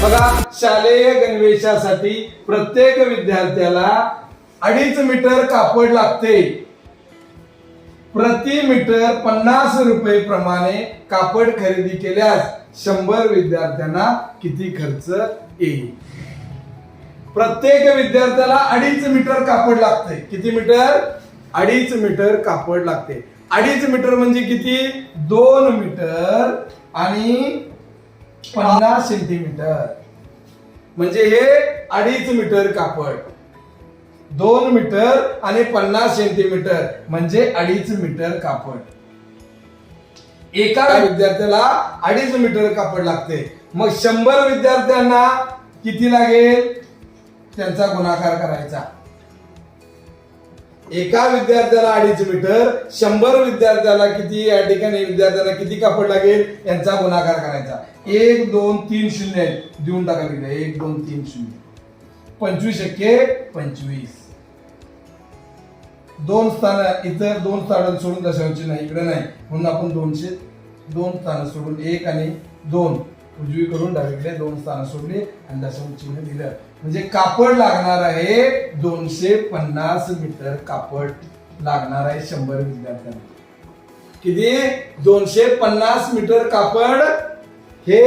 बघा, शालेय गणवेशासाठी प्रत्येक विद्यार्थ्याला 2.5 मीटर कापड लागते. प्रति मीटर 50 रुपये प्रमाणे कापड खरेदी केल्यास 100 विद्यार्थ्यांना किती खर्च येईल? प्रत्येक विद्यार्थ्याला 2.5 मीटर कापड लागते. किती मीटर? 2.5 मीटर कापड लागते. 2.5 मीटर म्हणजे किती? 2 मीटर आणि 50 सेंटीमीटर. म्हणजे हे 2.5 मीटर कापड, 2 मीटर आणि 50 सेंटीमीटर म्हणजे 2.5 मीटर कापड. एका विद्यार्थ्याला 2.5 मीटर कापड लागते. मग 100 विद्यार्थ्यांना किती लागेल? त्यांचा गुणाकार करायचा. एका विद्यार्थ्याला 2.5 मीटर, 100 विद्यार्थ्याला किती, या ठिकाणी विद्यार्थ्याला किती कापड लागेल यांचा गुणाकार करायचा. 1 2 3 0 देऊन टाकायला. 1 2 3 0 25 एके 25. 2 स्थान इतर 2 स्थान सोडून दशांश नाही, इकडे नाही, म्हणून आपण 2 स्थान सोडून 1 आणि 2 उजवीकडून डावीकडे 2 स्थान सोडली आणि दशांश चिन्ह दिलं. म्हणजे कापड लागणार आहे 250 मीटर कापड लागणार आहे 100 विद्यार्थ्यांना. किती? 250 मीटर कापड हे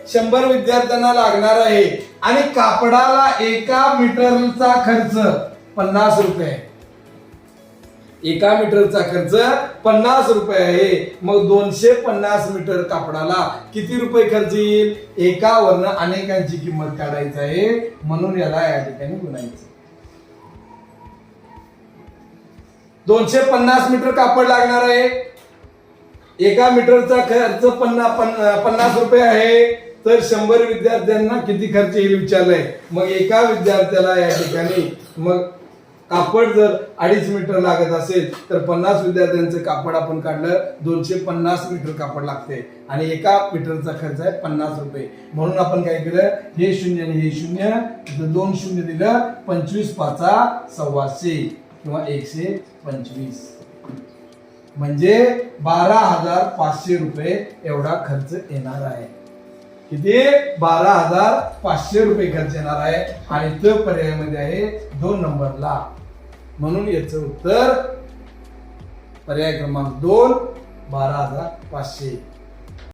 100 विद्यार्थ्यांना लागणार आहे. आणि कापडाला एका मीटरचा खर्च 50 रुपये. एका मीटरचा खर्च 50 रुपये आहे. मग 250 मीटर कापडाला किती रुपये खर्च येईल? एकावरनं अनेकांची किंमत काढायची आहे, म्हणून याला या ठिकाणी गुणायचं. 250 मीटर कापड लागणार आहे. एका मीटरचा खर्च 50 रुपये आहे. तर 100 विद्यार्थ्यांना किती खर्च येईल विचारलंय. मग एका विद्यार्थ्याला या ठिकाणी मग कापड जर 2.5 मीटर लागत असेल तर 50 विद्यार्थ्यांचं कापड आपण काढलं, 250 मीटर कापड लागते आणि एका मीटरचा खर्च आहे 50 रुपये. म्हणून आपण काय केलं, हे 0 आणि हे 0, 2 0 दिलं, 25 5 125 किंवा 125 म्हणजे 12,500 रुपये एवढा खर्च येणार आहे. किती? 12,500 रुपये खर्च येणार आहे. आणि तो पर्यायामध्ये आहे 2 नंबरला. म्हणून याचं उत्तर पर्याय क्रमांक 2 12,500.